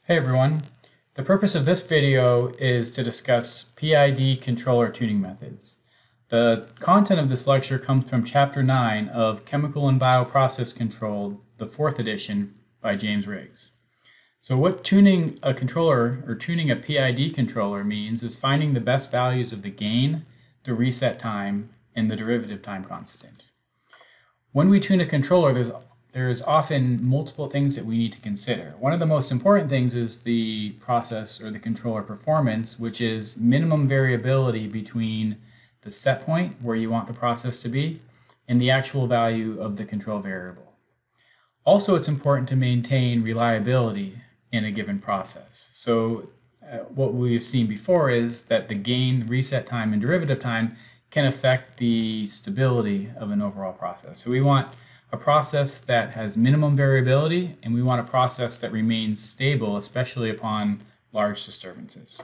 Hey everyone, the purpose of this video is to discuss PID controller tuning methods. The content of this lecture comes from Chapter 9 of Chemical and Bioprocess Control, the 4th edition by James Riggs. So what tuning a controller or tuning a PID controller means is finding the best values of the gain, the reset time, and the derivative time constant. When we tune a controller, there's often multiple things that we need to consider. One of the most important things is the process or the controller performance, which is minimum variability between the set point where you want the process to be and the actual value of the control variable. Also, it's important to maintain reliability in a given process. So what we've seen before is that the gain, reset time, and derivative time can affect the stability of an overall process. So we want a process that has minimum variability, and we want a process that remains stable, especially upon large disturbances.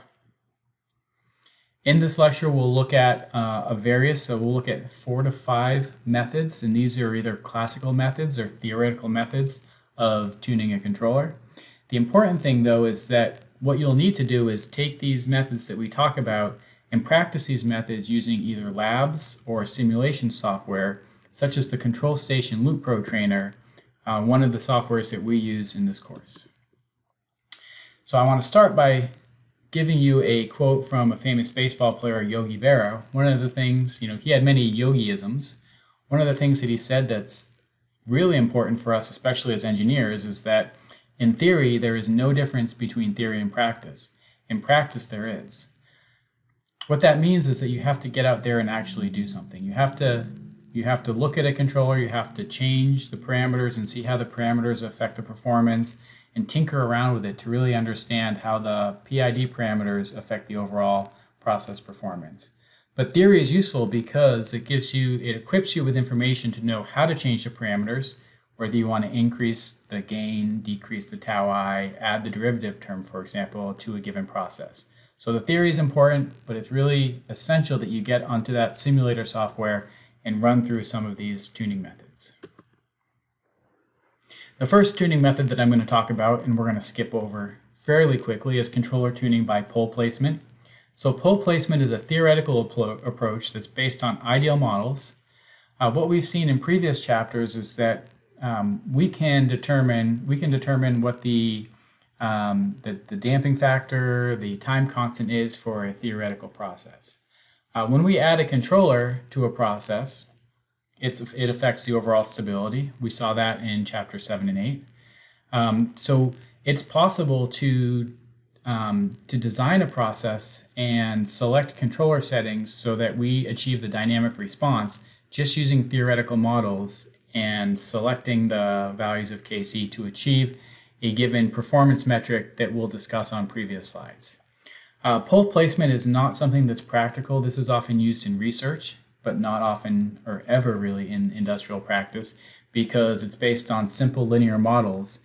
In this lecture, we'll look at so we'll look at 4 to 5 methods, and these are either classical methods or theoretical methods of tuning a controller. The important thing, though, is that what you'll need to do is take these methods that we talk about and practice these methods using either labs or simulation software, such as the Control Station Loop Pro Trainer, one of the softwares that we use in this course. So I want to start by giving you a quote from a famous baseball player, Yogi Berra. One of the things, he had many yogiisms. One of the things that he said that's really important for us, especially as engineers, is that in theory, there is no difference between theory and practice. In practice, there is. What that means is that you have to get out there and actually do something. You have to look at a controller, you have to change the parameters and see how the parameters affect the performance and tinker around with it to really understand how the PID parameters affect the overall process performance. But theory is useful because it equips you with information to know how to change the parameters, whether you want to increase the gain, decrease the tau I, add the derivative term, for example, to a given process. So the theory is important, but it's really essential that you get onto that simulator software and run through some of these tuning methods. The first tuning method that I'm going to talk about, and we're going to skip over fairly quickly, is controller tuning by pole placement. So pole placement is a theoretical approach that's based on ideal models. What we've seen in previous chapters is that we can determine what the damping factor, the time constant is for a theoretical process. When we add a controller to a process, it affects the overall stability. We saw that in Chapter 7 and 8. So it's possible to design a process and select controller settings so that we achieve the dynamic response just using theoretical models and selecting the values of Kc to achieve a given performance metric that we'll discuss on previous slides. Pole placement is not something that's practical. This is often used in research, but not often or ever really in industrial practice because it's based on simple linear models.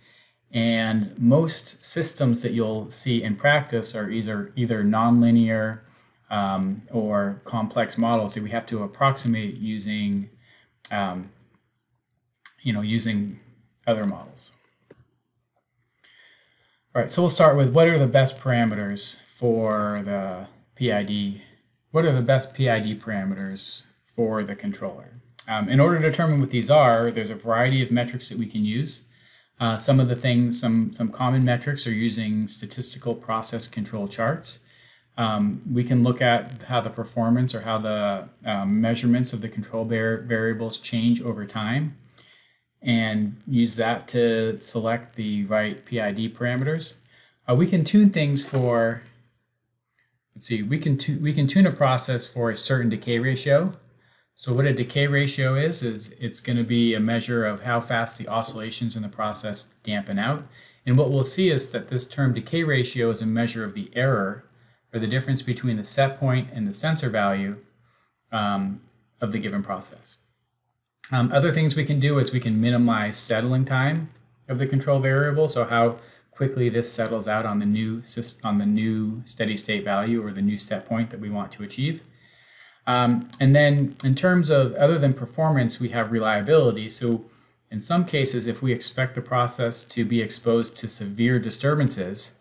And most systems that you'll see in practice are either nonlinear or complex models that we have to approximate using, using other models. All right, so we'll start with what are the best parameters for the PID. What are the best PID parameters for the controller? In order to determine what these are, there's a variety of metrics that we can use. Some common metrics are using statistical process control charts. We can look at how the performance or how the measurements of the control variables change over time and use that to select the right PID parameters. We can tune things for, we can tune a process for a certain decay ratio. So what a decay ratio is it's going to be a measure of how fast the oscillations in the process dampen out. And what we'll see is that this term decay ratio is a measure of the error or the difference between the set point and the sensor value of the given process. Other things we can do is we can minimize settling time of the control variable, so how quickly this settles out on the new steady state value or the new set point that we want to achieve. And then in terms of other than performance, we have reliability. So in some cases, if we expect the process to be exposed to severe disturbances,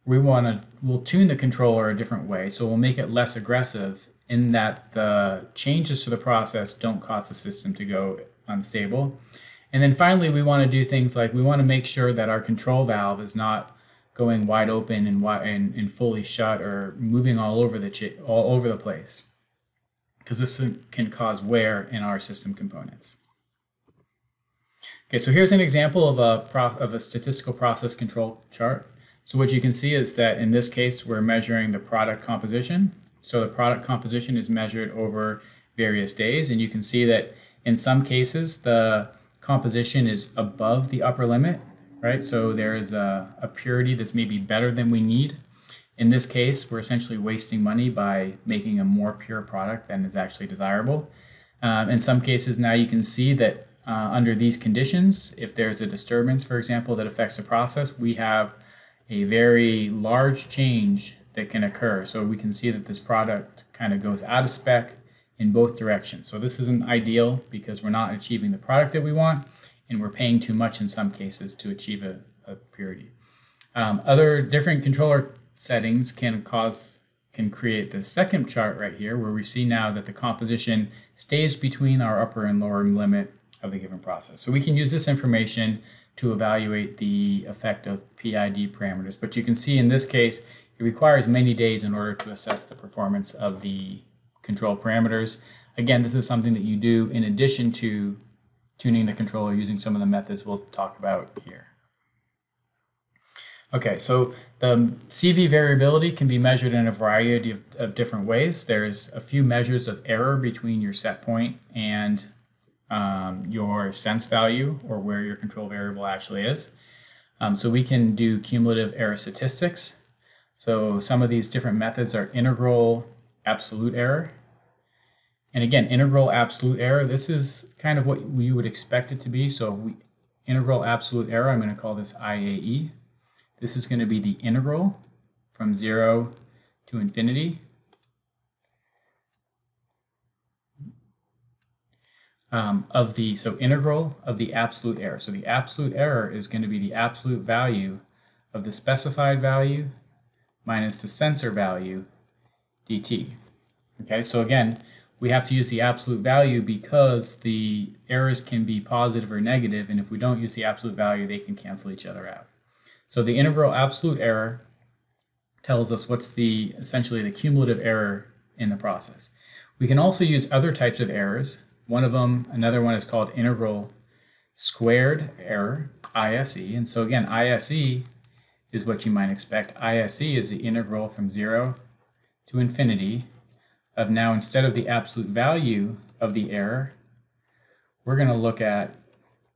we'll tune the controller a different way. So we'll make it less aggressive in that the changes to the process don't cause the system to go unstable. And then finally, we want to do things like we want to make sure that our control valve is not going wide open and fully shut or moving all over the place, because this can cause wear in our system components. Okay, so here's an example of a statistical process control chart. So what you can see is that in this case, we're measuring the product composition. So the product composition is measured over various days, and you can see that in some cases, the composition is above the upper limit, right? So there is a purity that's maybe better than we need. In this case, we're essentially wasting money by making a more pure product than is actually desirable. In some cases now you can see that under these conditions, if there's a disturbance, for example, that affects the process, we have a very large change that can occur. So we can see that this product kind of goes out of spec in both directions. So this isn't ideal because we're not achieving the product that we want, and we're paying too much in some cases to achieve a purity. Other different controller settings can create the second chart right here, where we see now that the composition stays between our upper and lower limit of the given process. So we can use this information to evaluate the effect of PID parameters. But you can see in this case, it requires many days in order to assess the performance of the control parameters. Again, this is something that you do in addition to tuning the controller using some of the methods we'll talk about here. Okay, so the CV variability can be measured in a variety of different ways. There's a few measures of error between your set point and your sense value, or where your control variable actually is. So we can do cumulative error statistics. So some of these different methods are integral absolute error. And again, integral absolute error, this is kind of what we would expect it to be. So integral absolute error, I'm going to call this IAE. This is going to be the integral from 0 to infinity integral of the absolute error. So the absolute error is going to be the absolute value of the specified value minus the sensor value dt. Okay, so again, we have to use the absolute value because the errors can be positive or negative, and if we don't use the absolute value, they can cancel each other out. So the integral absolute error tells us what's essentially the cumulative error in the process. We can also use other types of errors. Another one is called integral squared error, ISE. And so again, ISE is what you might expect. ISE is the integral from 0 to infinity of, now instead of the absolute value of the error, we're going to look at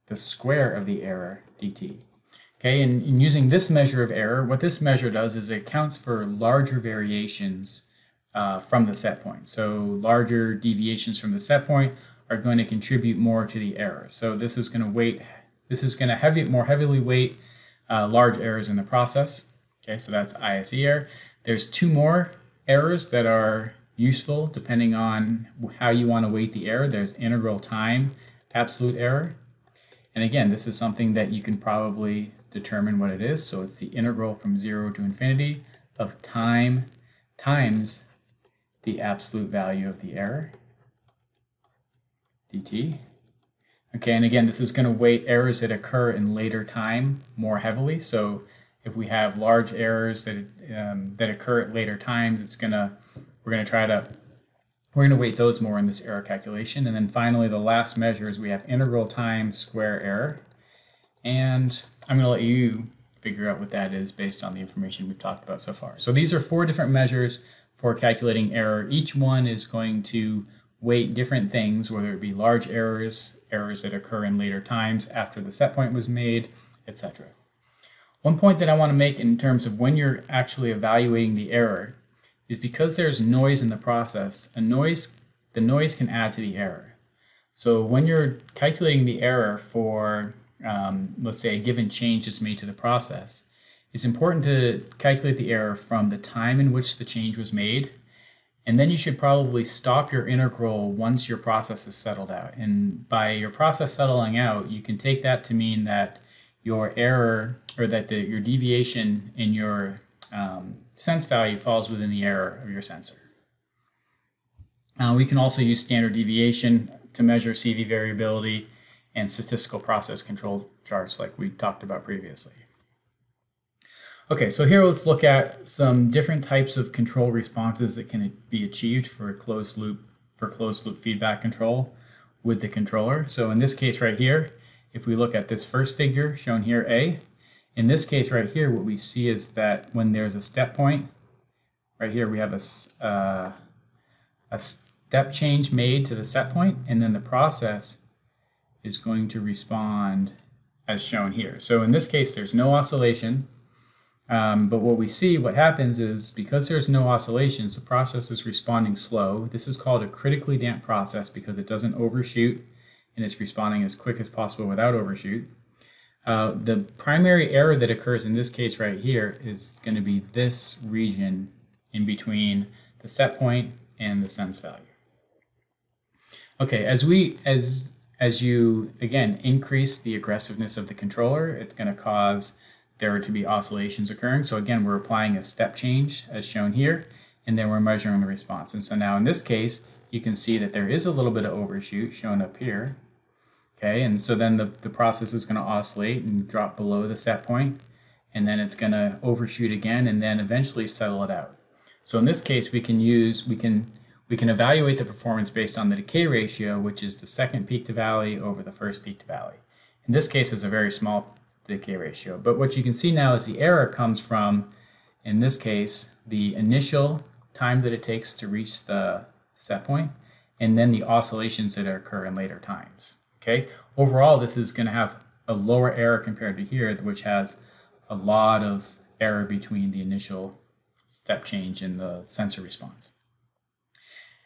the square of the error dt. Okay, and in using this measure of error, what this measure does is it accounts for larger variations from the set point. So larger deviations from the set point are going to contribute more to the error. So this is going to more heavily weight large errors in the process. Okay, so that's ISE error. There's two more errors that are useful depending on how you want to weight the error. There's integral time absolute error. And again, this is something that you can probably determine what it is. So it's the integral from 0 to infinity of time times the absolute value of the error dt. Okay, and again, this is going to weight errors that occur in later time more heavily. So if we have large errors that occur at later times, we're going to weight those more in this error calculation. And then finally, the last measure is we have integral time square error. And I'm going to let you figure out what that is based on the information we've talked about so far. So these are 4 different measures for calculating error. Each one is going to weight different things, whether it be large errors, errors that occur in later times after the set point was made, etc. One point that I want to make in terms of when you're actually evaluating the error is because there's noise in the process, the noise can add to the error. So when you're calculating the error for, let's say, a given change is made to the process, it's important to calculate the error from the time in which the change was made, and then you should probably stop your integral once your process is settled out. And by your process settling out, you can take that to mean that your error, or that your deviation in your sense value falls within the error of your sensor. We can also use standard deviation to measure CV variability and statistical process control charts like we talked about previously. Okay, so here let's look at some different types of control responses that can be achieved for closed loop feedback control with the controller. So in this case right here, if we look at this first figure shown here, A, in this case right here, what we see is that when there's a step point, right here we have a step change made to the set point, and then the process is going to respond as shown here. So in this case, there's no oscillation, but what happens is because there's no oscillations, the process is responding slow. This is called a critically damped process because it doesn't overshoot and it's responding as quick as possible without overshoot. The primary error that occurs in this case right here is going to be this region in between the set point and the sense value. Okay, as you again increase the aggressiveness of the controller, it's going to cause there to be oscillations occurring. So again, we're applying a step change as shown here, and then we're measuring the response. And so now in this case, you can see that there is a little bit of overshoot shown up here. Okay, and so then the process is going to oscillate and drop below the set point, and then it's going to overshoot again and then eventually settle it out. So in this case, we can evaluate the performance based on the decay ratio, which is the second peak to valley over the first peak to valley. In this case, it's a very small decay ratio. But what you can see now is the error comes from, in this case, the initial time that it takes to reach the set point, and then the oscillations that occur in later times. Okay. Overall, this is going to have a lower error compared to here, which has a lot of error between the initial step change and the sensor response.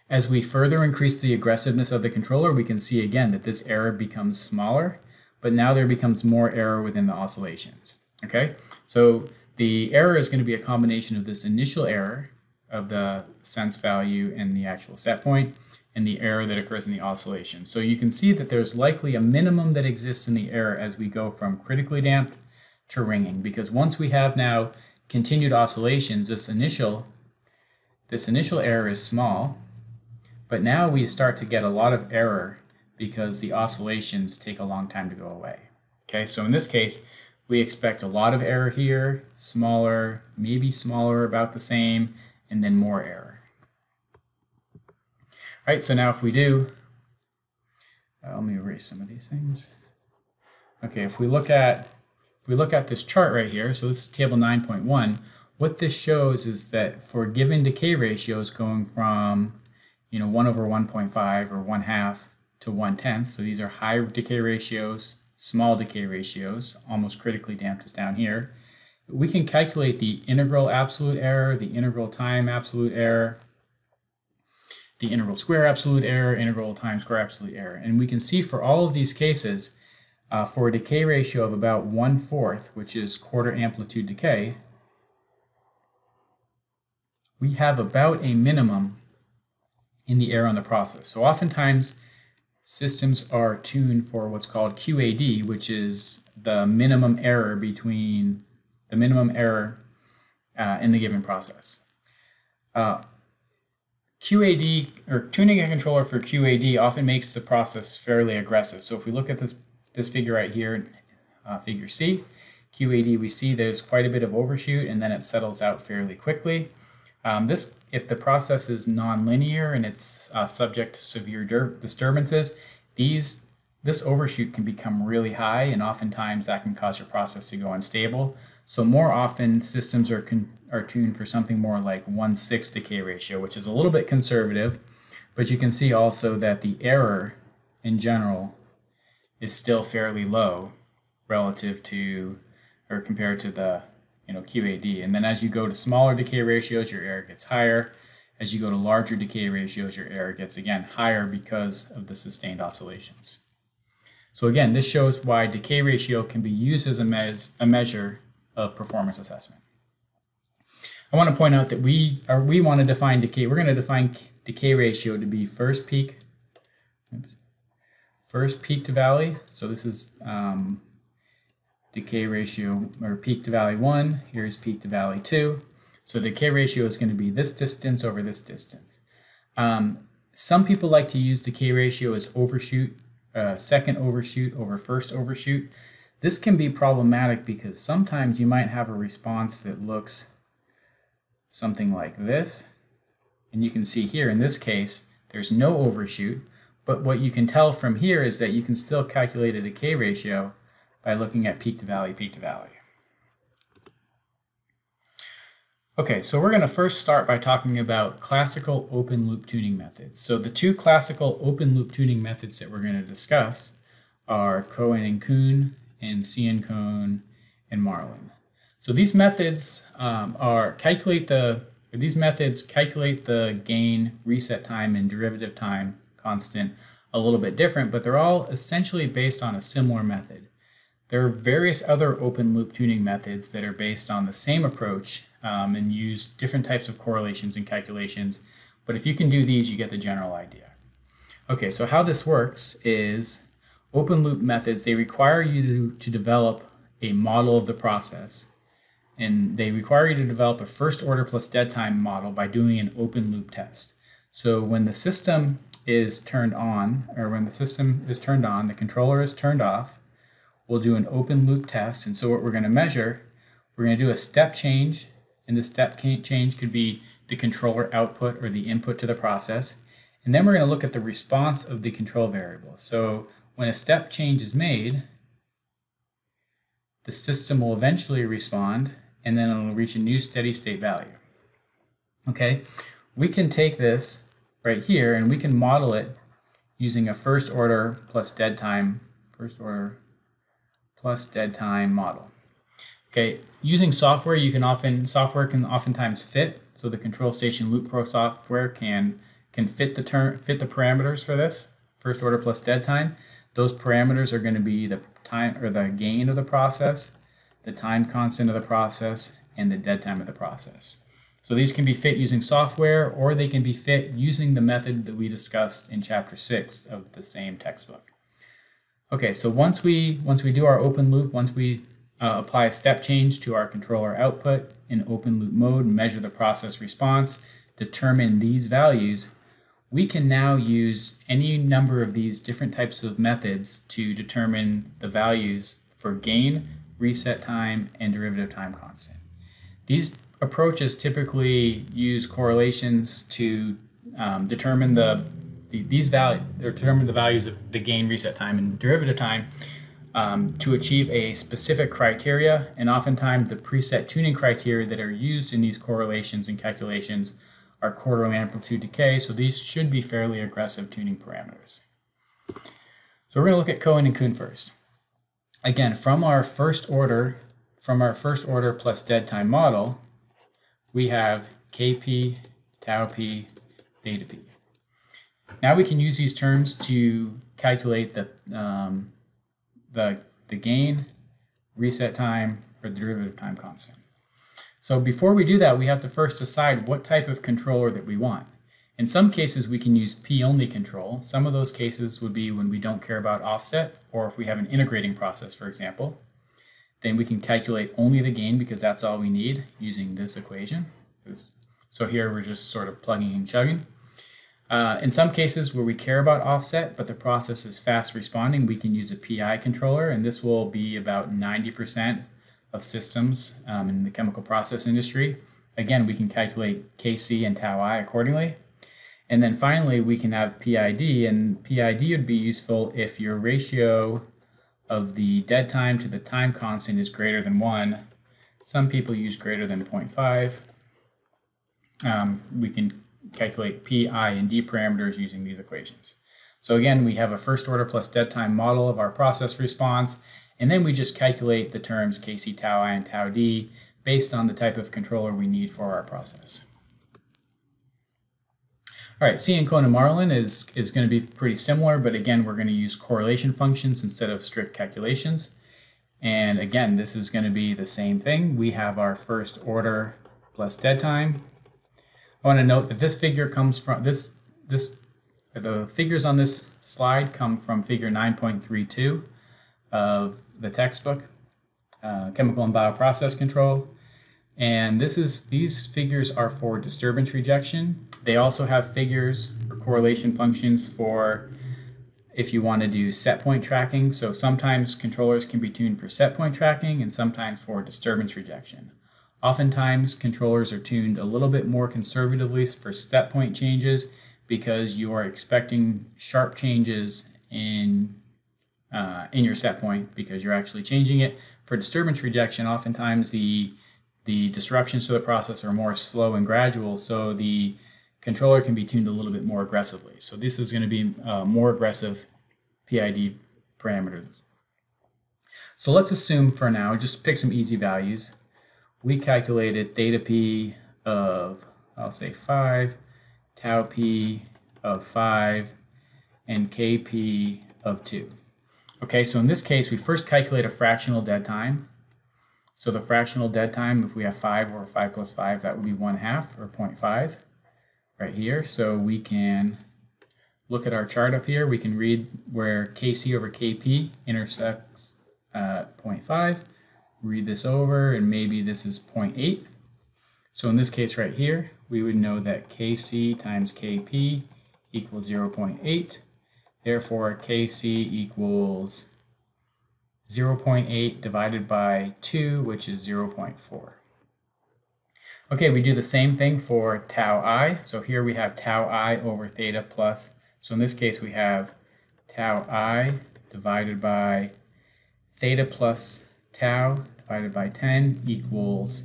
As we further increase the aggressiveness of the controller, we can see again that this error becomes smaller, but now there becomes more error within the oscillations. Okay, so the error is going to be a combination of this initial error of the sense value and the actual set point, and the error that occurs in the oscillation. So you can see that there's likely a minimum that exists in the error as we go from critically damped to ringing, because once we have now continued oscillations, this initial error is small, but now we start to get a lot of error because the oscillations take a long time to go away. Okay, so in this case, we expect a lot of error here, smaller, maybe smaller, about the same, and then more error. All right, so now if we do, let me erase some of these things. Okay, if we look at this chart right here, so this is table 9.1, what this shows is that for given decay ratios going from 1 over 1.5 or 1/2 to 1/10, so these are high decay ratios, small decay ratios, almost critically damped is down here. We can calculate the integral absolute error, the integral time absolute error, the integral square absolute error, integral time square absolute error. And we can see for all of these cases, for a decay ratio of about 1/4, which is quarter amplitude decay, we have about a minimum in the error on the process. So oftentimes, systems are tuned for what's called QAD, which is the minimum error in the given process. QAD, or tuning a controller for QAD, often makes the process fairly aggressive. So if we look at this figure right here, figure C, QAD, we see there's quite a bit of overshoot and then it settles out fairly quickly. If the process is nonlinear and it's subject to severe disturbances, this overshoot can become really high, and oftentimes that can cause your process to go unstable. So more often systems are tuned for something more like 1/6 decay ratio, which is a little bit conservative, but you can see also that the error in general is still fairly low relative to, or compared to the QAD. And then as you go to smaller decay ratios, your error gets higher. As you go to larger decay ratios, your error gets again higher because of the sustained oscillations. So again, this shows why decay ratio can be used as a measure of performance assessment. I want to point out that we want to define decay. We're going to define decay ratio to be first peak to valley. So this is decay ratio, or peak to valley 1. Here's peak to valley 2. So the K ratio is going to be this distance over this distance. Some people like to use the K ratio as overshoot, second overshoot over first overshoot. This can be problematic because sometimes you might have a response that looks something like this. And you can see here in this case, there's no overshoot. But what you can tell from here is that you can still calculate a K ratio by looking at peak to valley, peak to valley. Okay, so we're going to first start by talking about classical open loop tuning methods. So the two classical open loop tuning methods that we're going to discuss are Cohen and Kuhn and Ciancone and Marlin. So these methods calculate the gain, reset time, and derivative time constant a little bit different, but they're all essentially based on a similar method. There are various other open loop tuning methods that are based on the same approach and use different types of correlations and calculations, but if you can do these, you get the general idea. Okay, so how this works is open loop methods, they require you to develop a model of the process, and they require you to develop a first order plus dead time model by doing an open loop test. So when the system is turned on, or when the system is turned on, the controller is turned off, we'll do an open loop test. And so what we're going to measure, we're going to do a step change, and the step change could be the controller output or the input to the process. And then we're going to look at the response of the control variable. So when a step change is made, the system will eventually respond, and then it'll reach a new steady state value. Okay, we can take this right here and we can model it using a first order plus dead time model. Okay, using software, software can oftentimes fit. So the control station loop pro software can fit the parameters for this first order plus dead time. Those parameters are going to be the time or the gain of the process, the time constant of the process, and the dead time of the process. So these can be fit using software, or they can be fit using the method that we discussed in chapter 6 of the same textbook. Okay, so once we do our open loop, once we apply a step change to our controller output in open loop mode, measure the process response, determine these values, we can now use any number of these different types of methods to determine the values for gain, reset time, and derivative time constant. These approaches typically use correlations to determine the values of the gain, reset time, and derivative time to achieve a specific criteria, and oftentimes the preset tuning criteria that are used in these correlations and calculations are quarterly amplitude decay, so these should be fairly aggressive tuning parameters. So we're going to look at Cohen and Kuhn first. Again, from our first order plus dead time model, we have Kp, tau p, theta p. Now we can use these terms to calculate the gain, reset time, or the derivative time constant. So before we do that, we have to first decide what type of controller that we want. In some cases, we can use P-only control. Some of those cases would be when we don't care about offset, or if we have an integrating process, for example. Then we can calculate only the gain because that's all we need using this equation. So here we're just sort of plugging and chugging. In some cases where we care about offset, but the process is fast responding, we can use a PI controller, and this will be about 90% of systems in the chemical process industry. Again, we can calculate Kc and tau I accordingly. And then finally, we can have PID, and PID would be useful if your ratio of the dead time to the time constant is greater than 1. Some people use greater than 0.5. We can calculate P, I, and D parameters using these equations. So again, we have a first order plus dead time model of our process response, and then we just calculate the terms Kc, tau I, and tau D based on the type of controller we need for our process. All right, Ciancone and Marlin is going to be pretty similar, but again, we're going to use correlation functions instead of strict calculations. And again, this is going to be the same thing. We have our first order plus dead time. I want to note that this figure comes from the figures on this slide come from figure 9.32 of the textbook, Chemical and Bioprocess Control. And these figures are for disturbance rejection. They also have figures or correlation functions for if you want to do set point tracking. So sometimes controllers can be tuned for set point tracking and sometimes for disturbance rejection. Oftentimes controllers are tuned a little bit more conservatively for set point changes because you are expecting sharp changes in your set point because you're actually changing it. For disturbance rejection, oftentimes the disruptions to the process are more slow and gradual, so the controller can be tuned a little bit more aggressively. So this is going to be more aggressive PID parameters. So let's assume for now, just pick some easy values. We calculated theta p of, I'll say 5, tau p of 5, and kp of 2. Okay, so in this case, we first calculate a fractional dead time. So the fractional dead time, if we have 5 or 5 plus 5, that would be 1/2 or 0.5 right here. So we can look at our chart up here. We can read where Kc over Kp intersects 0.5. Read this over, and maybe this is 0.8. So in this case right here, we would know that Kc times Kp equals 0.8. Therefore, Kc equals 0.8 divided by 2, which is 0.4. Okay, we do the same thing for tau I. So here we have tau I over theta plus. So in this case, we have tau I divided by theta plus tau divided by 10 equals,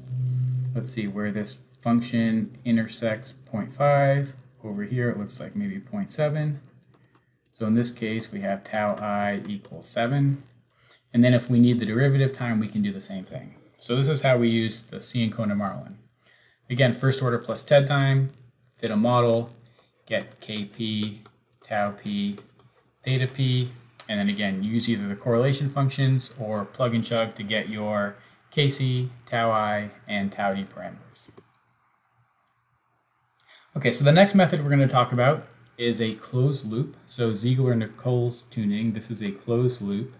let's see, where this function intersects 0.5. Over here, it looks like maybe 0.7. So in this case, we have tau I equals 7. And then if we need the derivative time, we can do the same thing. So this is how we use the Ciancone and Marlin. Again, first order plus TED time, fit a model, get Kp, tau p, theta p, and then again, use either the correlation functions or plug and chug to get your Kc, tau I, and tau d parameters. Okay, so the next method we're going to talk about is a closed loop. So Ziegler-Nichols tuning, this is a closed loop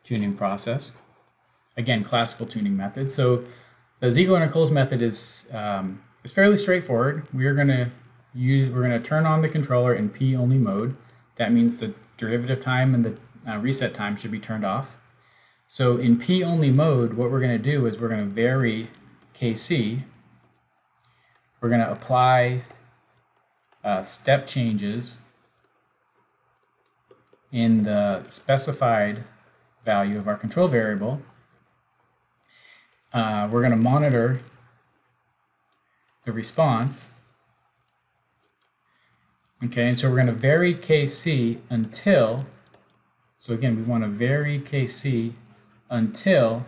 tuning process. Again, classical tuning method. So the Ziegler-Nichols method is fairly straightforward. We're going to turn on the controller in P-only mode. That means the derivative time and the reset time should be turned off. So in P-only mode, what we're going to do is we're going to vary Kc. We're going to apply step changes in the specified value of our control variable. We're going to monitor the response. Okay, and so we're going to vary Kc until, so again, we want to vary Kc until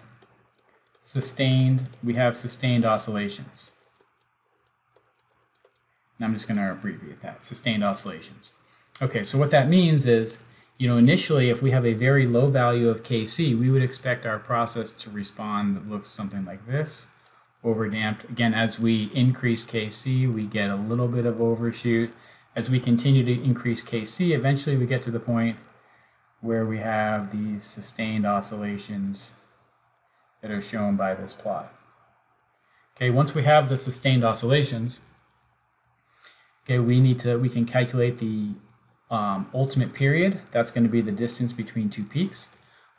we have sustained oscillations. And I'm just going to abbreviate that, sustained oscillations. Okay, so what that means is, initially, if we have a very low value of Kc, we would expect our process to respond that looks something like this, overdamped. Again, as we increase Kc, we get a little bit of overshoot. As we continue to increase Kc, eventually we get to the point where we have these sustained oscillations that are shown by this plot. Okay, once we have the sustained oscillations, okay, we can calculate the ultimate period. That's going to be the distance between two peaks.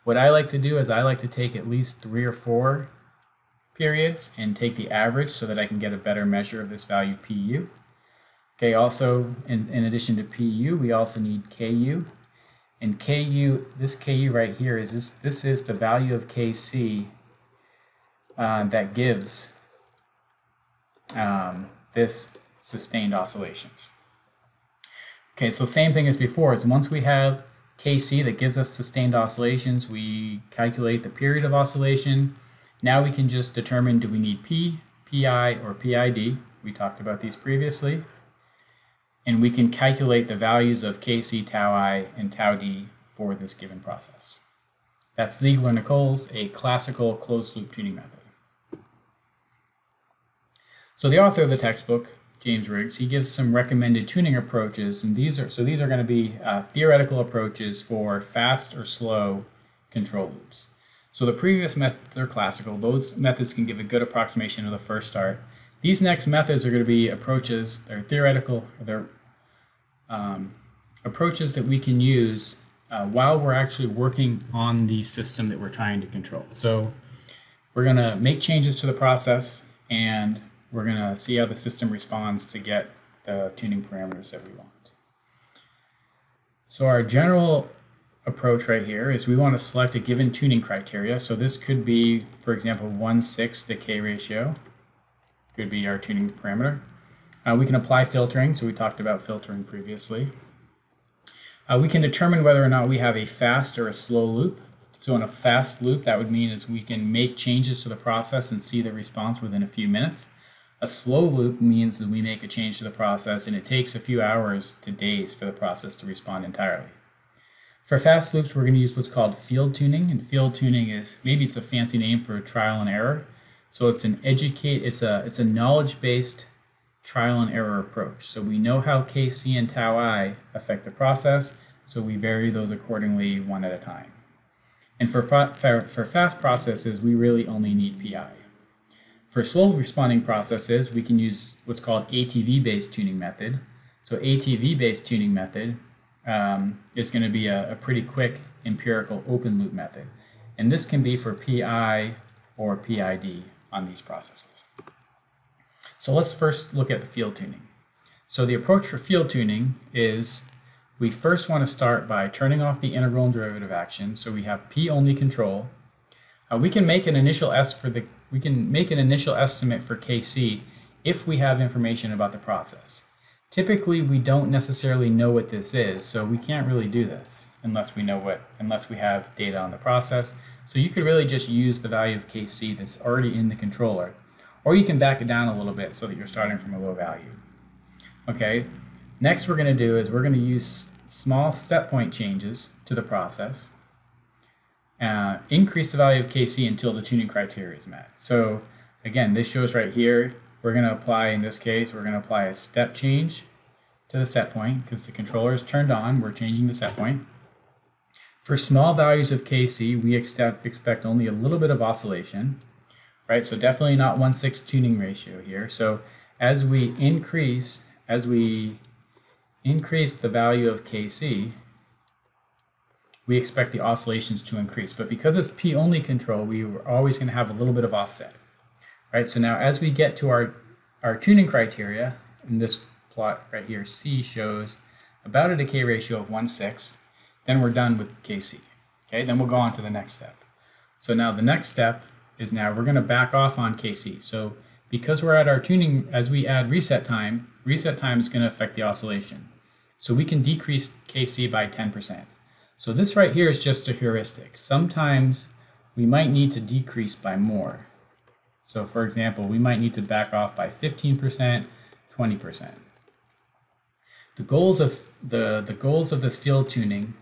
What I like to do is I like to take at least 3 or 4 periods and take the average so that I can get a better measure of this value Pu. Okay, also in addition to Pu, we also need Ku. And Ku, this Ku right here is this is the value of Kc that gives this sustained oscillations. Okay, so same thing as before, is once we have Kc that gives us sustained oscillations, we calculate the period of oscillation. Now we can just determine, do we need P, Pi, or PID? We talked about these previously. And we can calculate the values of Kc, tau I, and tau d for this given process. That's Ziegler-Nichols, a classical closed-loop tuning method. So the author of the textbook, James Riggs, he gives some recommended tuning approaches, and these are going to be theoretical approaches for fast or slow control loops. So the previous methods are classical. Those methods can give a good approximation of the first start. These next methods are going to be approaches, they're theoretical, they're approaches that we can use while we're actually working on the system that we're trying to control. So we're going to make changes to the process, and we're going to see how the system responds to get the tuning parameters that we want. So our general approach right here is we want to select a given tuning criteria. So this could be, for example, 1/6 decay ratio. Could be our tuning parameter. We can apply filtering, so we talked about filtering previously. We can determine whether or not we have a fast or a slow loop. So in a fast loop, that would mean is we can make changes to the process and see the response within a few minutes. A slow loop means that we make a change to the process and it takes a few hours to days for the process to respond entirely. For fast loops, we're going to use what's called field tuning, and field tuning is, maybe it's a fancy name for trial and error. So it's a knowledge-based trial and error approach. So we know how Kc and tau I affect the process, so we vary those accordingly one at a time. And for fast processes, we really only need PI. For slow responding processes, we can use what's called ATV-based tuning method. So ATV-based tuning method is going to be a pretty quick empirical open loop method. And this can be for PI or PID on these processes. So let's first look at the field tuning. So the approach for field tuning is we first want to start by turning off the integral and derivative action. So we have P-only control. We can make an initial estimate for Kc if we have information about the process. Typically, we don't necessarily know what this is, so we can't really do this unless we have data on the process. So you could really just use the value of Kc that's already in the controller, or you can back it down a little bit so that you're starting from a low value. Okay, next we're going to do is we're going to use small set point changes to the process, increase the value of Kc until the tuning criteria is met. So again, this shows right here, we're going to apply, in this case, we're going to apply a step change to the set point because the controller is turned on, we're changing the set point. For small values of Kc, we expect only a little bit of oscillation, right? So definitely not 1/6 tuning ratio here. So as we increase the value of Kc, we expect the oscillations to increase. But because it's P-only control, we are always going to have a little bit of offset, right? So now as we get to our tuning criteria, in this plot right here, C shows about a decay ratio of 1/6. Then we're done with Kc. Okay, then we'll go on to the next step. So now the next step is now we're going to back off on Kc. So because we're at our tuning, as we add reset time is going to affect the oscillation. So we can decrease Kc by 10%. So this right here is just a heuristic. Sometimes we might need to decrease by more. So for example, we might need to back off by 15%, 20%. The goals of this field tuning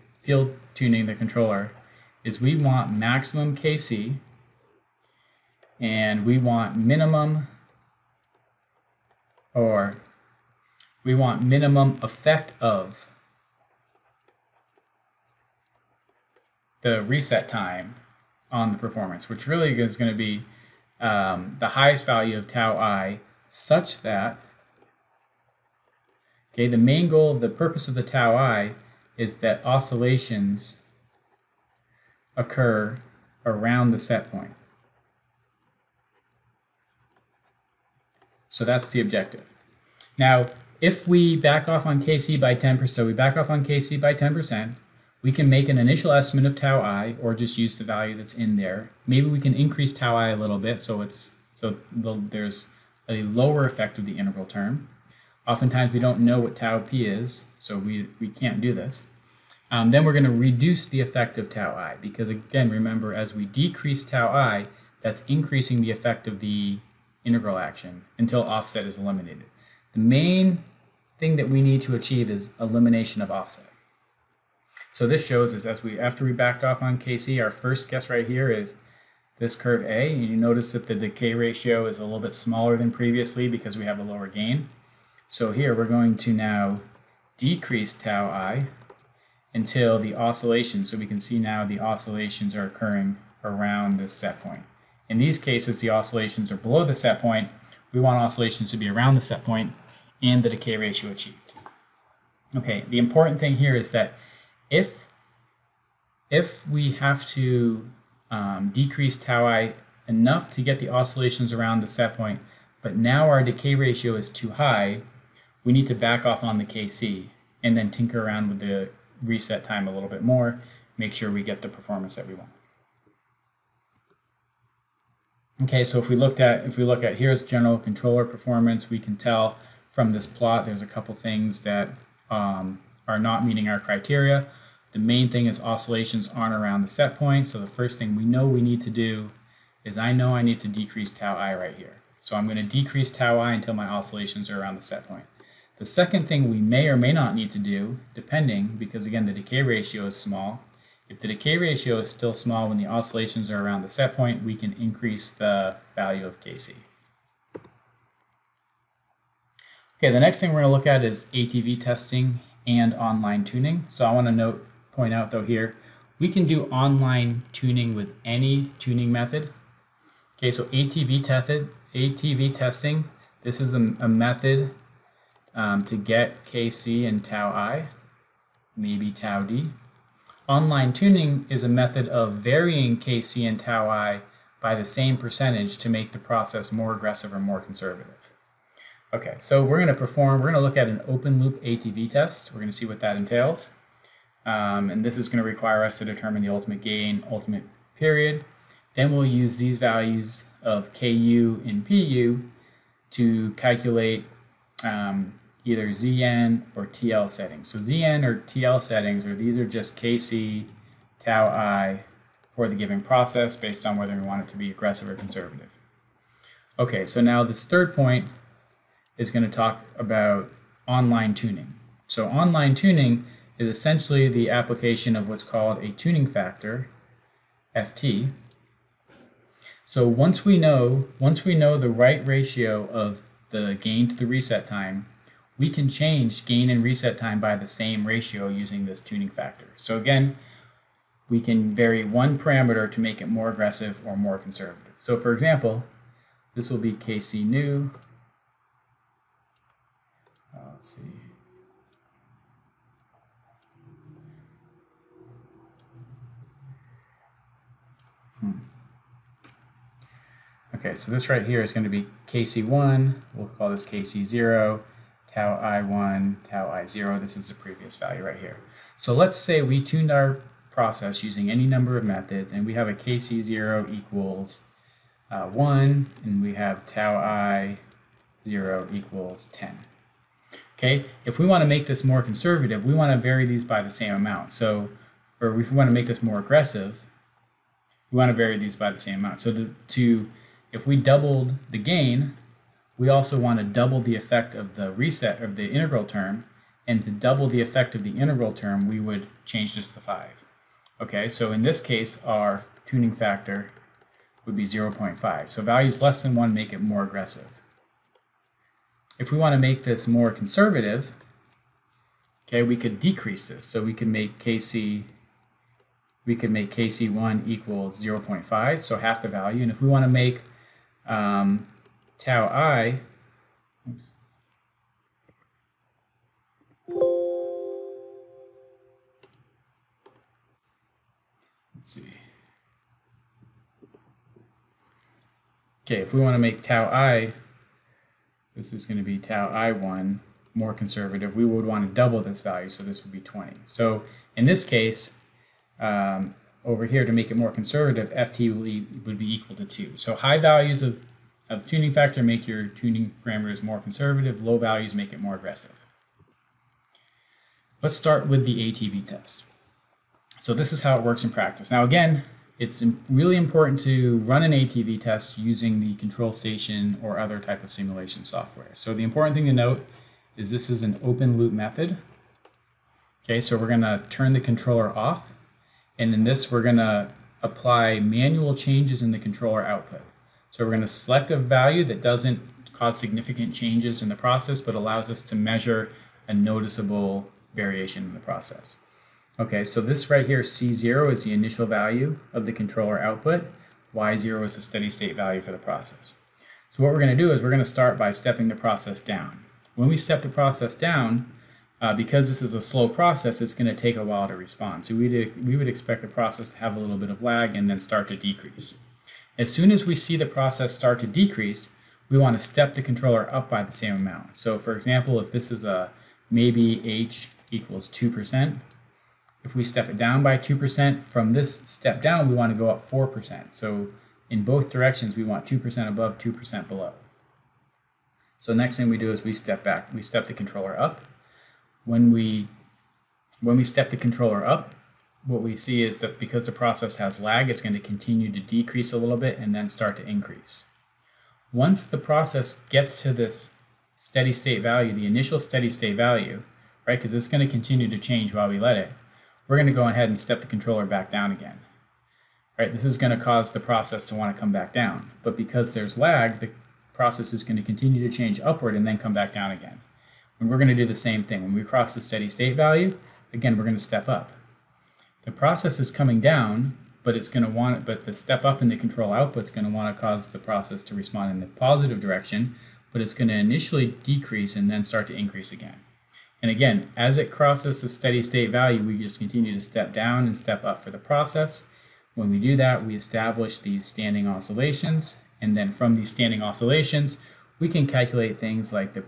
the controller is we want maximum Kc and we want minimum effect of the reset time on the performance, which really is going to be the highest value of tau I, such that, okay, the main goal, the purpose of the tau I is that oscillations occur around the set point. So that's the objective. Now, if we back off on Kc by 10%, we can make an initial estimate of tau I, or just use the value that's in there. Maybe we can increase tau I a little bit, so there's a lower effect of the integral term. Oftentimes we don't know what tau p is, so we can't do this. Then we're going to reduce the effect of tau I, because again, remember, as we decrease tau I, that's increasing the effect of the integral action until offset is eliminated. The main thing that we need to achieve is elimination of offset. So this shows us after we backed off on Kc, our first guess right here is this curve A, and you notice that the decay ratio is a little bit smaller than previously because we have a lower gain. So here we're going to now decrease tau I until the oscillations, so we can see now the oscillations are occurring around this set point. In these cases, the oscillations are below the set point. We want oscillations to be around the set point and the decay ratio achieved. Okay, the important thing here is that if we have to decrease tau I enough to get the oscillations around the set point, but now our decay ratio is too high, we need to back off on the Kc and then tinker around with the reset time a little bit more, make sure we get the performance that we want. Okay, so if we look at here's general controller performance, we can tell from this plot there's a couple things that are not meeting our criteria. The main thing is oscillations aren't around the set point, so the first thing we know we need to do is I know I need to decrease tau I right here. So I'm going to decrease tau I until my oscillations are around the set point. The second thing we may or may not need to do, depending, because again the decay ratio is small. If the decay ratio is still small when the oscillations are around the set point, we can increase the value of Kc. Okay, the next thing we're going to look at is ATV testing and online tuning. So I want to point out though here, we can do online tuning with any tuning method. Okay, so ATV testing, this is a method to get Kc and tau I, maybe tau D. Online tuning is a method of varying Kc and tau I by the same percentage to make the process more aggressive or more conservative. Okay, so we're going to look at an open loop ATV test. We're going to see what that entails. And this is going to require us to determine the ultimate gain, ultimate period. Then we'll use these values of Ku and Pu to calculate either Zn or TL settings. So Zn or TL settings, these are just Kc, tau I for the given process based on whether we want it to be aggressive or conservative. Okay, so now this third point is going to talk about online tuning. So online tuning is essentially the application of what's called a tuning factor, Ft. So once we know the right ratio of the gain to the reset time, we can change gain and reset time by the same ratio using this tuning factor. So again, we can vary one parameter to make it more aggressive or more conservative. So for example, this will be Kc new. Let's see. Okay, so this right here is going to be Kc1. We'll call this Kc0, tau I1, tau I0. This is the previous value right here. So let's say we tuned our process using any number of methods, and we have a Kc0 equals 1, and we have tau I0 equals 10. Okay, if we want to make this more conservative, we want to vary these by the same amount. So, or if we want to make this more aggressive, we want to vary these by the same amount. So if we doubled the gain, we also want to double the effect of the reset of the integral term, and to double the effect of the integral term, we would change this to 5. Okay, so in this case, our tuning factor would be 0.5. So values less than 1 make it more aggressive. If we want to make this more conservative, okay, we could decrease this. So we could make Kc1 equals 0.5, so half the value. And if we want to make tau I, let's see. Okay, if we want to make tau I, this is going to be tau I1, more conservative, we would want to double this value, so this would be 20. So in this case, over here, to make it more conservative, Ft would be equal to 2. So high values of tuning factor make your tuning parameters more conservative, low values make it more aggressive. Let's start with the ATV test. So this is how it works in practice. Now again, it's really important to run an ATV test using the control station or other type of simulation software. So the important thing to note is this is an open loop method. Okay, so we're going to turn the controller off, and in this we're going to apply manual changes in the controller output. So we're going to select a value that doesn't cause significant changes in the process but allows us to measure a noticeable variation in the process. Okay, so this right here, C0, is the initial value of the controller output. Y0 is the steady state value for the process. So what we're going to do is we're going to start by stepping the process down. When we step the process down, because this is a slow process, it's going to take a while to respond. So we would expect the process to have a little bit of lag and then start to decrease. As soon as we see the process start to decrease, we want to step the controller up by the same amount. So for example, if this is a maybe H equals 2%, if we step it down by 2%, from this step down, we want to go up 4%. So in both directions, we want 2% above, 2% below. So next thing we do is we step back, we step the controller up. When we step the controller up, what we see is that because the process has lag, it's going to continue to decrease a little bit and then start to increase. Once the process gets to this steady state value, the initial steady state value, right, because it's going to continue to change while we let it, we're going to go ahead and step the controller back down again. Right, this is going to cause the process to want to come back down. But because there's lag, the process is going to continue to change upward and then come back down again. And we're going to do the same thing. When we cross the steady state value, again, we're going to step up. The process is coming down, but the step up in the control output is going to want to cause the process to respond in the positive direction, but it's going to initially decrease and then start to increase again. And again, as it crosses the steady state value, we just continue to step down and step up for the process. When we do that, we establish these standing oscillations, and then from these standing oscillations, we can calculate things like the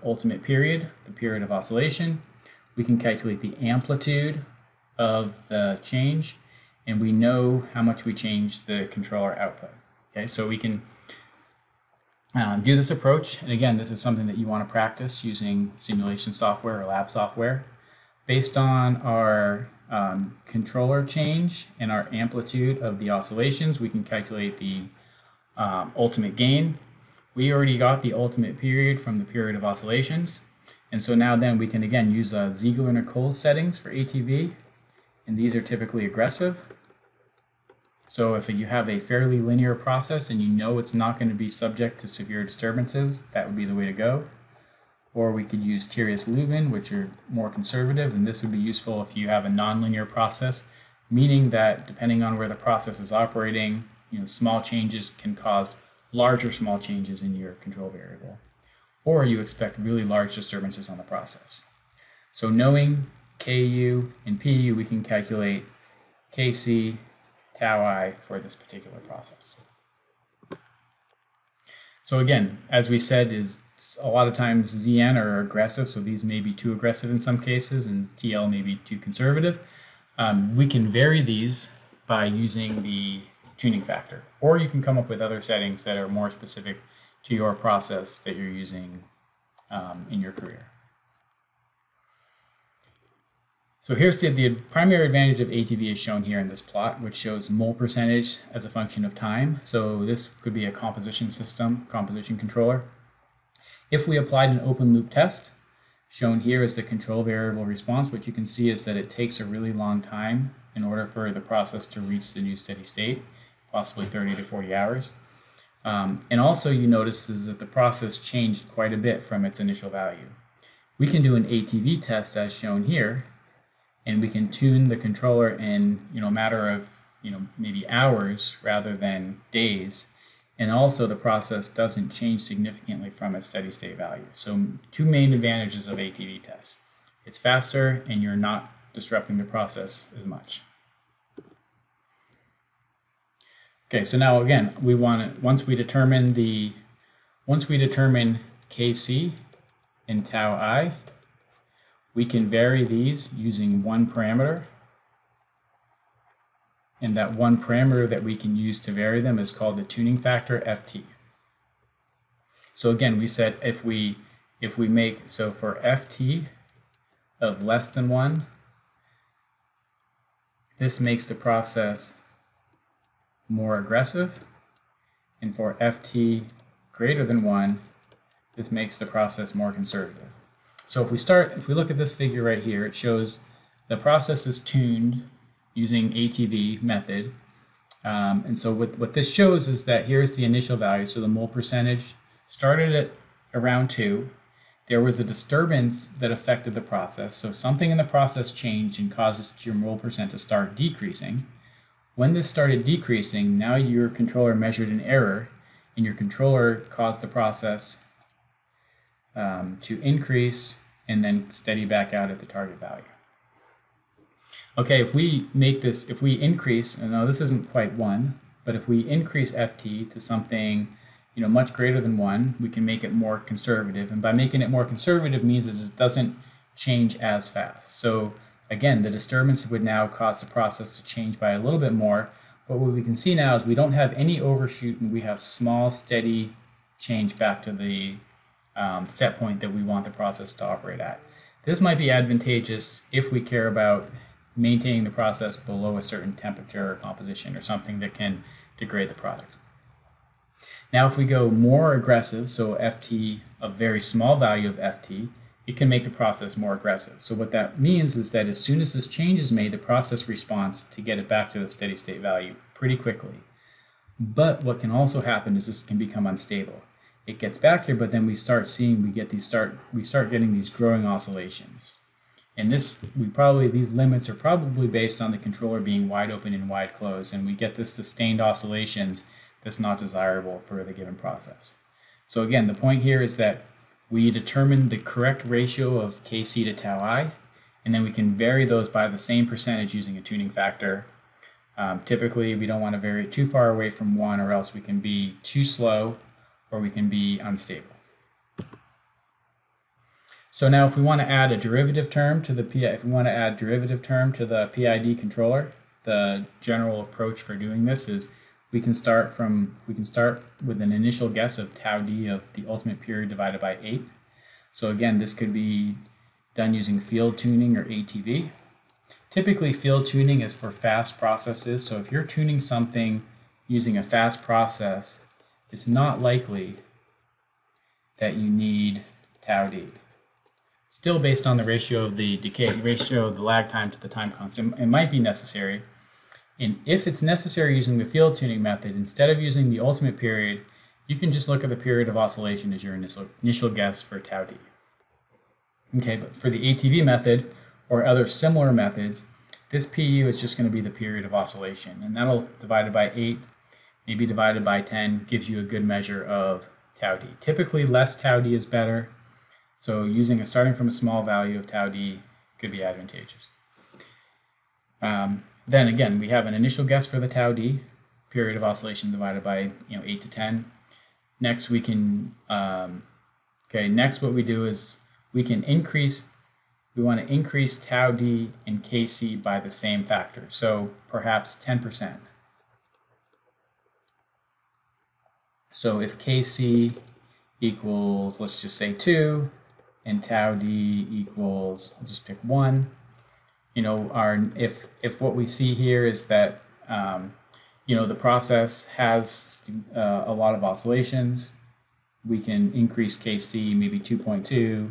ultimate period, the period of oscillation. We can calculate the amplitude of the change, and we know how much we change the controller output. Okay, so we can do this approach, and again, this is something that you want to practice using simulation software or lab software. Based on our controller change and our amplitude of the oscillations, we can calculate the ultimate gain. We already got the ultimate period from the period of oscillations, and so now then we can again use Ziegler-Nichols settings for ATV, and these are typically aggressive. So if you have a fairly linear process and you know it's not going to be subject to severe disturbances, that would be the way to go. Or we could use Tirias-Lubin, which are more conservative, and this would be useful if you have a nonlinear process, meaning that depending on where the process is operating, small changes can cause larger small changes in your control variable. Or you expect really large disturbances on the process. So knowing Ku and Pu, we can calculate Kc, tau I for this particular process. So again, as we said, a lot of times Zn are aggressive, so these may be too aggressive in some cases, and TL may be too conservative. We can vary these by using the tuning factor, or you can come up with other settings that are more specific to your process that you're using in your career. So here's the primary advantage of ATV is shown here in this plot, which shows mole percentage as a function of time. So this could be a composition system, composition controller. If we applied an open loop test, shown here is the control variable response. What you can see is that it takes a really long time in order for the process to reach the new steady state, possibly 30 to 40 hours. And also you notice is that the process changed quite a bit from its initial value. We can do an ATV test as shown here, and we can tune the controller in a matter of maybe hours rather than days, and also the process doesn't change significantly from its steady state value. So two main advantages of ATV tests: it's faster and you're not disrupting the process as much. Okay, so now again, we want to once we determine Kc and tau I, we can vary these using one parameter, and that one parameter that we can use to vary them is called the tuning factor Ft. So again, we said if we make, so for Ft of less than 1, this makes the process more aggressive, and for Ft greater than 1, this makes the process more conservative. So if we look at this figure right here, it shows the process is tuned using ATV method. And so what this shows is that here's the initial value. So the mole percentage started at around 2. there was a disturbance that affected the process. So something in the process changed and causes your mole percent to start decreasing. When this started decreasing, now your controller measured an error, and your controller caused the process to increase and then steady back out at the target value. Okay, if we increase, and now this isn't quite 1, but if we increase ft to something much greater than 1, we can make it more conservative. And by making it more conservative means that it doesn't change as fast. So again, the disturbance would now cause the process to change by a little bit more. But what we can see now is we don't have any overshoot, and we have small, steady change back to the set point that we want the process to operate at. This might be advantageous if we care about maintaining the process below a certain temperature or composition or something that can degrade the product. Now if we go more aggressive, so ft, a very small value of ft, it can make the process more aggressive. So what that means is that as soon as this change is made, the process responds to get it back to the steady state value pretty quickly. But what can also happen is this can become unstable. It gets back here, but then we start getting these growing oscillations. And these limits are probably based on the controller being wide open and wide closed, and we get this sustained oscillations that's not desirable for the given process. So again, the point here is that we determine the correct ratio of Kc to tau I, and then we can vary those by the same percentage using a tuning factor. Typically, we don't want to vary too far away from 1, or else we can be too slow or we can be unstable. So now if we want to add a derivative term to the PID controller, the general approach for doing this is we can start with an initial guess of tau d of the ultimate period divided by 8. So again, this could be done using field tuning or ATV. Typically, field tuning is for fast processes. So if you're tuning something using a fast process, it's not likely that you need tau d. Still, based on the ratio of the lag time to the time constant, it might be necessary. And if it's necessary using the field tuning method, instead of using the ultimate period, you can just look at the period of oscillation as your initial guess for tau d. Okay, but for the ATV method or other similar methods, this PU is just going to be the period of oscillation, and that'll divided by 8, maybe divided by 10, gives you a good measure of tau d. Typically, less tau d is better, so starting from a small value of tau d could be advantageous. Then again, we have an initial guess for the tau d, period of oscillation divided by 8 to 10. Next we can, next what we do is we want to increase tau d and Kc by the same factor, so perhaps 10%. So if Kc equals, let's just say 2, and tau d equals, I'll just pick 1, if what we see here is that the process has a lot of oscillations, we can increase Kc maybe 2.2,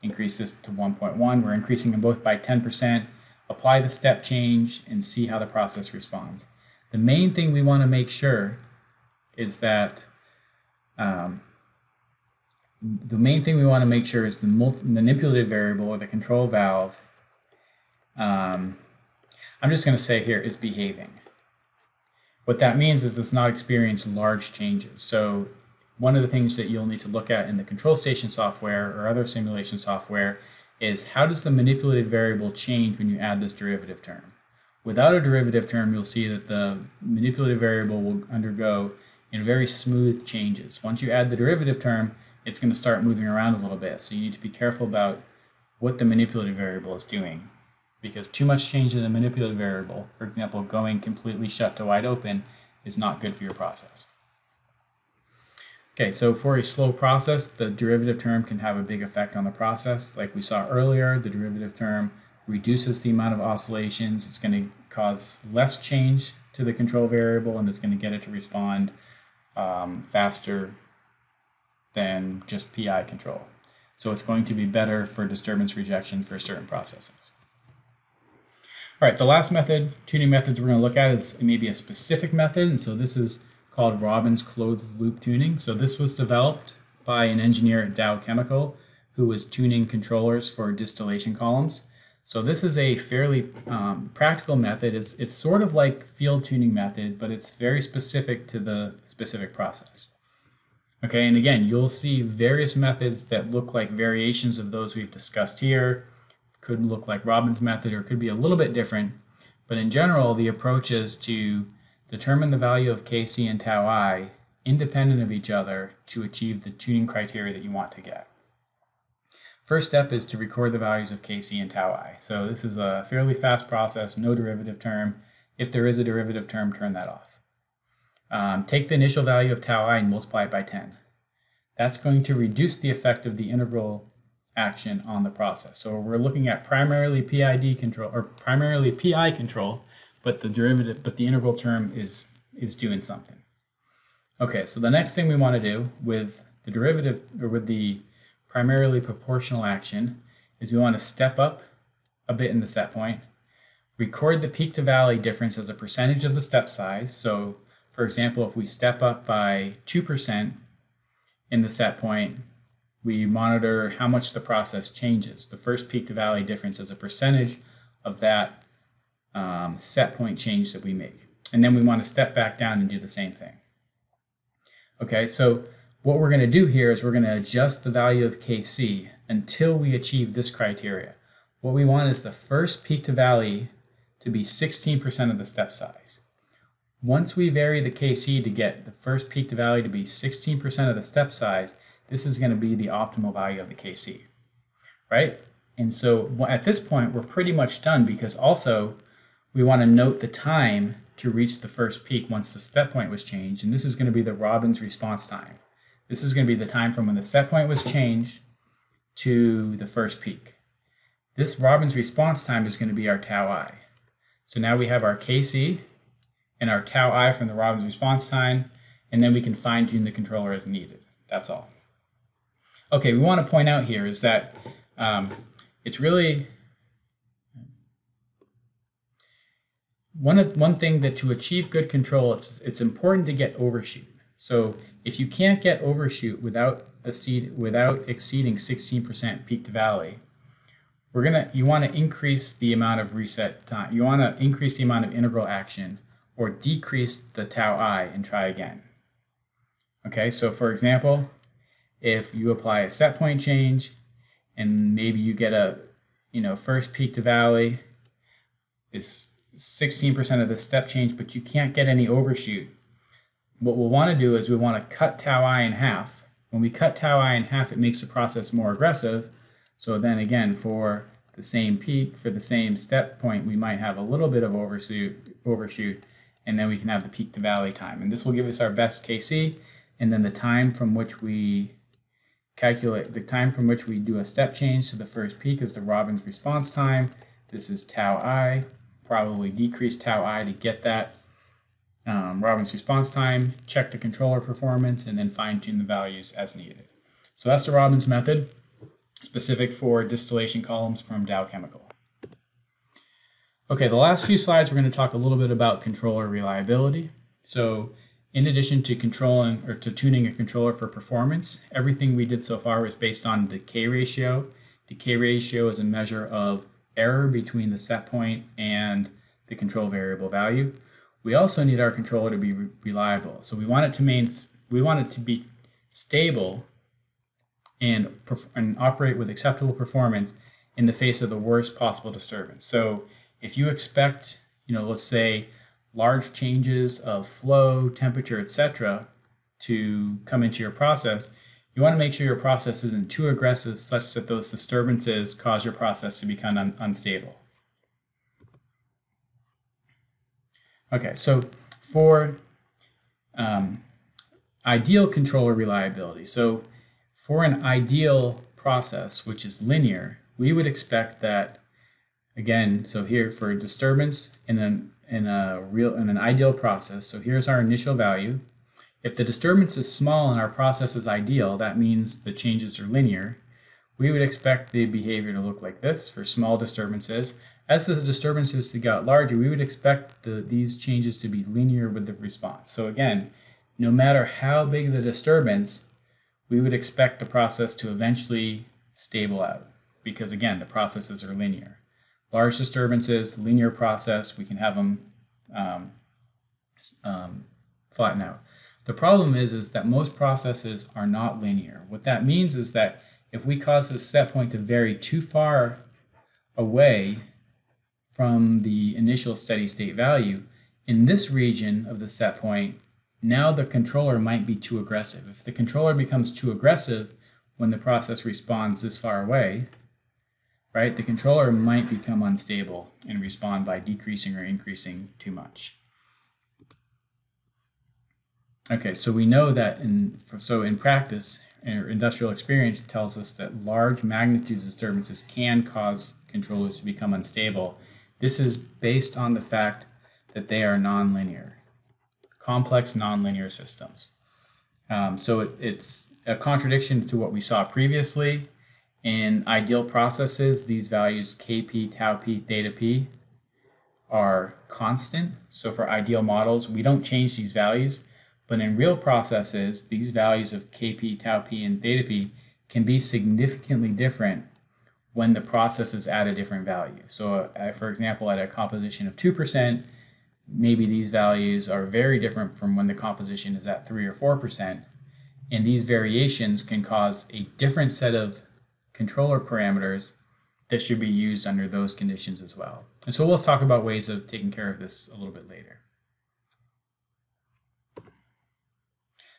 increase this to 1.1. We're increasing them both by 10%. Apply the step change and see how the process responds. The main thing we want to make sure is that the manipulative variable, or the control valve, I'm just going to say here, is behaving. What that means is it's not experiencing large changes. So one of the things that you'll need to look at in the control station software or other simulation software is how does the manipulative variable change when you add this derivative term. Without a derivative term, you'll see that the manipulative variable will undergo very smooth changes. Once you add the derivative term, it's going to start moving around a little bit. So you need to be careful about what the manipulative variable is doing, because too much change in the manipulative variable, for example, going completely shut to wide open, is not good for your process. Okay, so for a slow process, the derivative term can have a big effect on the process. Like we saw earlier, the derivative term reduces the amount of oscillations. It's going to cause less change to the control variable, and it's going to get it to respond faster than just PI control. So it's going to be better for disturbance rejection for certain processes. All right, the last tuning methods we're going to look at is maybe a specific method, and so this is called Robbins closed loop tuning. So this was developed by an engineer at Dow Chemical who was tuning controllers for distillation columns. So this is a fairly practical method. It's sort of like field tuning method, but it's very specific to the specific process. Okay, and again, you'll see various methods that look like variations of those we've discussed here. Could look like Robbins' method, or could be a little bit different. But in general, the approach is to determine the value of Kc and tau I independent of each other to achieve the tuning criteria that you want to get. First step is to record the values of Kc and tau I. So this is a fairly fast process, no derivative term. If there is a derivative term, turn that off. Take the initial value of tau I and multiply it by 10. That's going to reduce the effect of the integral action on the process. So we're looking at primarily PID control, or primarily PI control, but the integral term is doing something. Okay, so the next thing we want to do with the derivative, or with the primarily proportional action, is we want to step up a bit in the set point, record the peak to valley difference as a percentage of the step size. So for example, if we step up by 2% in the set point, we monitor how much the process changes, the first peak to valley difference as a percentage of that set point change that we make. And then we want to step back down and do the same thing. Okay, so what we're going to do here is we're going to adjust the value of Kc until we achieve this criteria. What we want is the first peak to valley to be 16% of the step size. Once we vary the Kc to get the first peak to valley to be 16% of the step size, this is going to be the optimal value of the Kc, right? And so at this point, we're pretty much done, because also we want to note the time to reach the first peak once the step point was changed, and this is going to be the Robbins response time. This is going to be the time from when the step point was changed to the first peak. This Robbins response time is going to be our tau I. So now we have our Kc and our tau I from the Robbins response time, and then we can fine-tune the controller as needed. That's all. Okay, we want to point out here is that it's really one thing that to achieve good control, it's important to get overshoot. So if you can't get overshoot without exceeding 16% peak to valley, you want to increase the amount of reset time. You want to increase the amount of integral action, or decrease the tau I and try again. Okay, so for example, if you apply a set point change and maybe you get a first peak to valley is 16% of the step change, but you can't get any overshoot, what we'll want to do is we want to cut tau I in half. When we cut tau I in half, it makes the process more aggressive. So then again, for the same peak, for the same step point, we might have a little bit of overshoot, and then we can have the peak to valley time. And this will give us our best Kc, and then the time from which we calculate, the time from which we do a step change to the first peak is the Robbins response time. This is tau I, probably decrease tau I to get that Robbins response time, check the controller performance, and then fine-tune the values as needed. So that's the Robbins method, specific for distillation columns from Dow Chemical. Okay, the last few slides we're going to talk a little bit about controller reliability. So in addition to controlling or to tuning a controller for performance, everything we did so far was based on decay ratio. Decay ratio is a measure of error between the set point and the control variable value. We also need our controller to be reliable. So we want it to be stable and operate with acceptable performance in the face of the worst possible disturbance. So if you expect, let's say large changes of flow, temperature, etc. to come into your process, you want to make sure your process isn't too aggressive such that those disturbances cause your process to become unstable. Okay, so for ideal controller reliability, so for an ideal process which is linear, we would expect that, again, so here for disturbance in an ideal process, so here's our initial value. If the disturbance is small and our process is ideal, that means the changes are linear. We would expect the behavior to look like this for small disturbances. As the disturbances got larger, we would expect these changes to be linear with the response. So again, no matter how big the disturbance, we would expect the process to eventually stable out because, again, the processes are linear. Large disturbances, linear process, we can have them flatten out. The problem is that most processes are not linear. What that means is that if we cause the set point to vary too far away from the initial steady state value, in this region of the set point, now the controller might be too aggressive. If the controller becomes too aggressive when the process responds this far away, right, the controller might become unstable and respond by decreasing or increasing too much. Okay, so we know that in practice, industrial experience tells us that large magnitude disturbances can cause controllers to become unstable. This is based on the fact that they are nonlinear, complex nonlinear systems. So it's a contradiction to what we saw previously. In ideal processes, these values Kp, tau p, theta p are constant. So for ideal models, we don't change these values. But in real processes, these values of Kp, tau p, and theta p can be significantly different when the process is at a different value. So for example, at a composition of 2%, maybe these values are very different from when the composition is at 3 or 4%. And these variations can cause a different set of controller parameters that should be used under those conditions as well. And so we'll talk about ways of taking care of this a little bit later.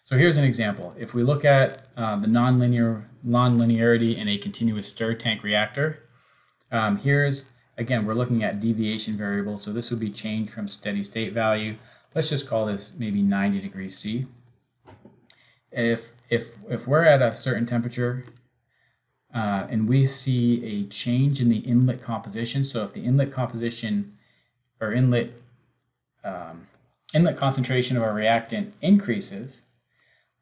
So here's an example. If we look at the nonlinearity in a continuous stir tank reactor, again, we're looking at deviation variables. So this would be change from steady state value. Let's just call this maybe 90 degrees C. If we're at a certain temperature and we see a change in the inlet composition, so if the inlet composition or inlet concentration of our reactant increases,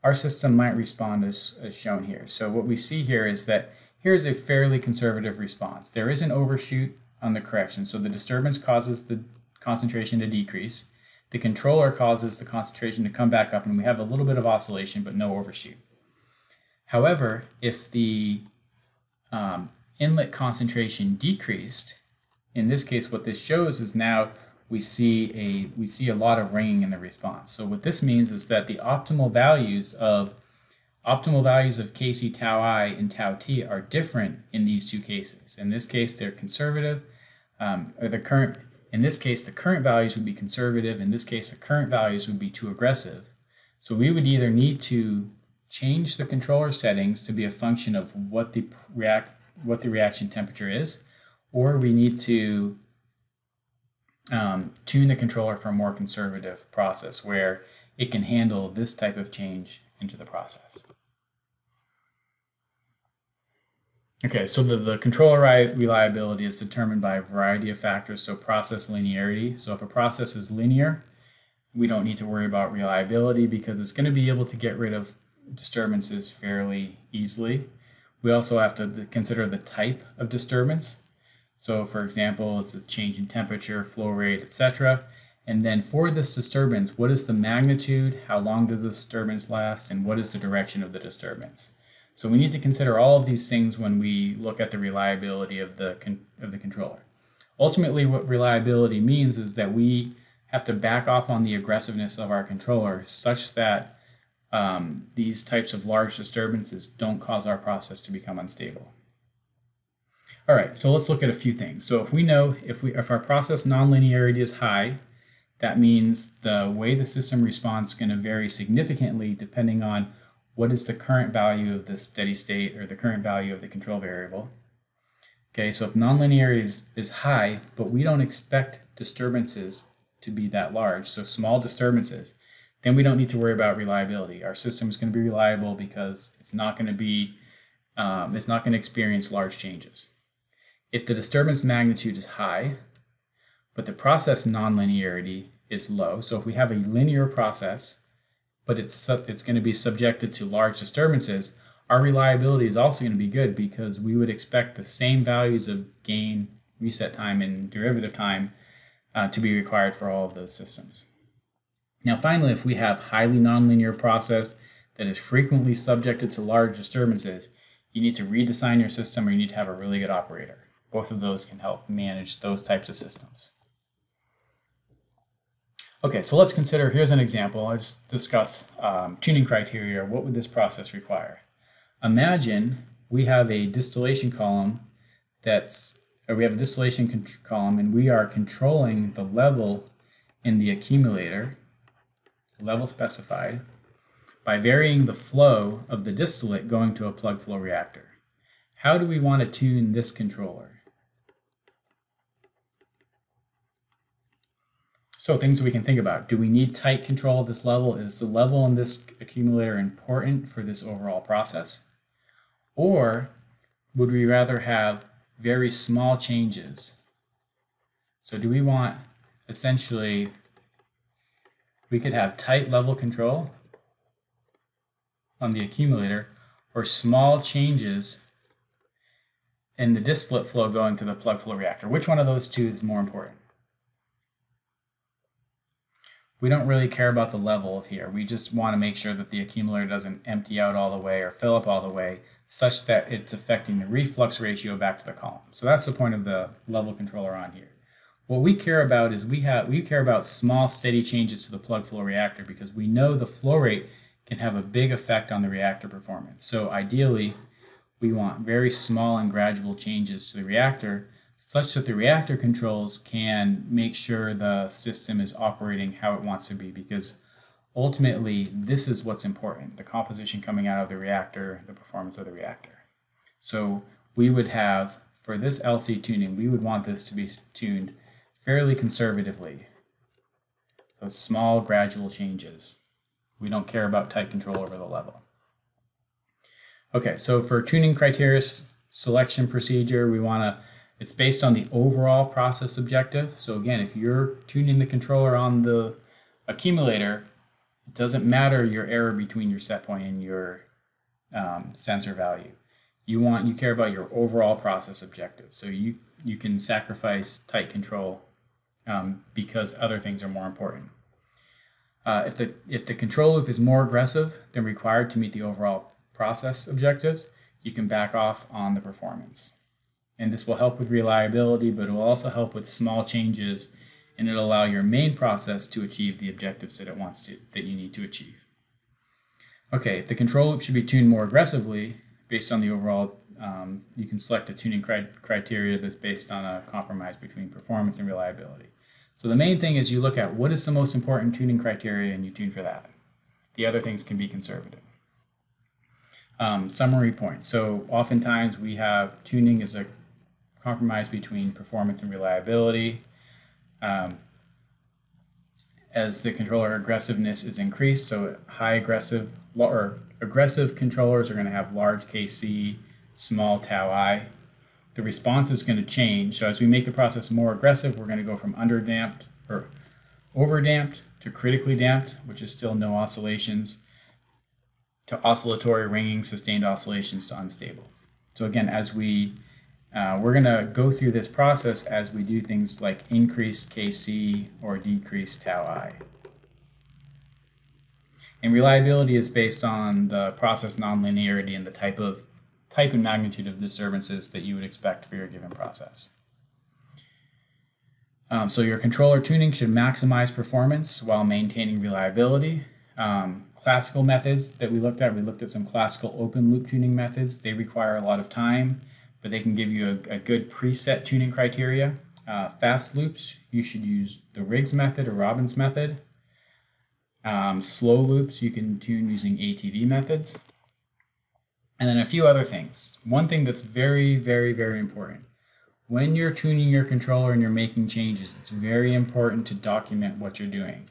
our system might respond as shown here. So what we see here is that here's a fairly conservative response. There is an overshoot on the correction, so the disturbance causes the concentration to decrease. The controller causes the concentration to come back up, and we have a little bit of oscillation, but no overshoot. However, if the inlet concentration decreased, in this case, what this shows is now we see a lot of ringing in the response. So what this means is that the optimal values of Kc tau I and tau t are different in these two cases. In this case, they're conservative, in this case, the current values would be conservative. In this case, the current values would be too aggressive. So we would either need to change the controller settings to be a function of what the reaction temperature is, or we need to tune the controller for a more conservative process where it can handle this type of change into the process. Okay, so the controller reliability is determined by a variety of factors, so process linearity. So if a process is linear, we don't need to worry about reliability because it's going to be able to get rid of disturbances fairly easily. We also have to consider the type of disturbance. So for example, it's a change in temperature, flow rate, etc. And then for this disturbance, what is the magnitude, how long does the disturbance last, and what is the direction of the disturbance? So we need to consider all of these things when we look at the reliability of the controller. Ultimately, what reliability means is that we have to back off on the aggressiveness of our controller such that these types of large disturbances don't cause our process to become unstable. All right, so let's look at a few things. So if we know if our process nonlinearity is high, that means the way the system responds is going to vary significantly depending on what is the current value of the steady state or the current value of the control variable. Okay, so if nonlinearity is high, but we don't expect disturbances to be that large, so small disturbances, then we don't need to worry about reliability. Our system is going to be reliable because it's not going to experience large changes. If the disturbance magnitude is high, but the process nonlinearity is low, so if we have a linear process, but it's going to be subjected to large disturbances, our reliability is also going to be good because we would expect the same values of gain, reset time, and derivative time to be required for all of those systems. Now finally, if we have highly nonlinear process that is frequently subjected to large disturbances, you need to redesign your system, or you need to have a really good operator. Both of those can help manage those types of systems. Okay, so let's consider, here's an example. I'll just discuss tuning criteria. What would this process require? Imagine we have a distillation column we have a distillation column, and we are controlling the level in the accumulator, level specified, by varying the flow of the distillate going to a plug flow reactor. How do we want to tune this controller? So things we can think about. Do we need tight control of this level? Is the level in this accumulator important for this overall process? Or would we rather have very small changes? So do we want, essentially, we could have tight level control on the accumulator, or small changes in the distillate flow going to the plug flow reactor. Which one of those two is more important? We don't really care about the level here. We just want to make sure that the accumulator doesn't empty out all the way or fill up all the way, such that it's affecting the reflux ratio back to the column. So that's the point of the level controller on here. What we care about is we care about small, steady changes to the plug flow reactor, because we know the flow rate can have a big effect on the reactor performance. So ideally, we want very small and gradual changes to the reactor, such that the reactor controls can make sure the system is operating how it wants to be, because ultimately this is what's important: the composition coming out of the reactor, the performance of the reactor. So we would have, for this LC tuning, we would want this to be tuned fairly conservatively. So small, gradual changes. We don't care about tight control over the level. Okay, so for tuning criteria selection procedure, it's based on the overall process objective. So again, if you're tuning the controller on the accumulator, it doesn't matter your error between your set point and your sensor value. You care about your overall process objective. So you can sacrifice tight control because other things are more important. If the control loop is more aggressive than required to meet the overall process objectives, you can back off on the performance. And this will help with reliability, but it will also help with small changes, and it'll allow your main process to achieve the objectives that you need to achieve. Okay, if the control loop should be tuned more aggressively based on the overall, you can select a tuning criteria that's based on a compromise between performance and reliability. So the main thing is you look at what is the most important tuning criteria and you tune for that. The other things can be conservative. Summary points. So oftentimes we have tuning as a compromise between performance and reliability. As the controller aggressiveness is increased, so aggressive controllers are going to have large KC, small tau I. The response is going to change. So as we make the process more aggressive, we're going to go from underdamped or overdamped to critically damped, which is still no oscillations, to oscillatory ringing, sustained oscillations, to unstable. So again, as we're going to go through this process as we do things like increased KC or decreased tau I. And reliability is based on the process nonlinearity and the type and magnitude of disturbances that you would expect for your given process. So your controller tuning should maximize performance while maintaining reliability. Classical methods that we looked at some classical open loop tuning methods. They require a lot of time, but they can give you a good preset tuning criteria. Fast loops, you should use the Riggs method or Robbins method. Slow loops, you can tune using ATV methods. And then a few other things. One thing that's very, very, very important. When you're tuning your controller and you're making changes, it's very important to document what you're doing.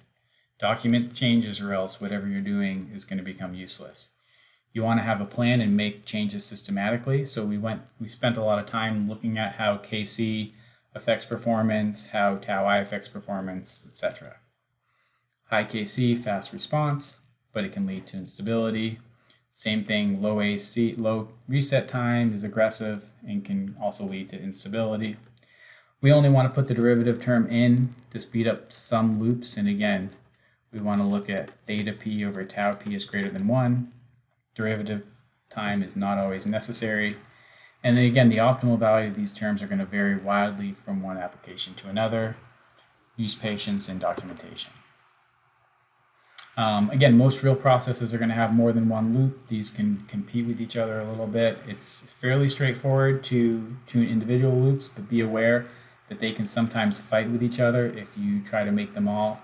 Document changes, or else whatever you're doing is going to become useless. You want to have a plan and make changes systematically. So we spent a lot of time looking at how KC affects performance, how tau I affects performance, etc. High KC, fast response, but it can lead to instability. Same thing, low reset time is aggressive and can also lead to instability. We only want to put the derivative term in to speed up some loops, and again, we want to look at theta p over tau p is greater than 1. Derivative time is not always necessary. And then again, the optimal value of these terms are going to vary widely from one application to another. Use patience and documentation. Again, most real processes are going to have more than one loop. These can compete with each other a little bit. It's fairly straightforward to tune individual loops, but be aware that they can sometimes fight with each other if you try to make them all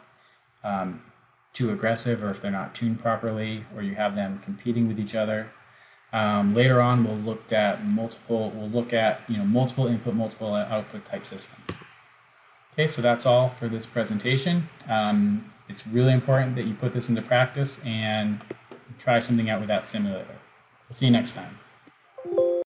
too aggressive, or if they're not tuned properly, or you have them competing with each other. Later on, we'll look at multiple input, multiple output type systems. Okay, so that's all for this presentation. It's really important that you put this into practice and try something out with that simulator. We'll see you next time.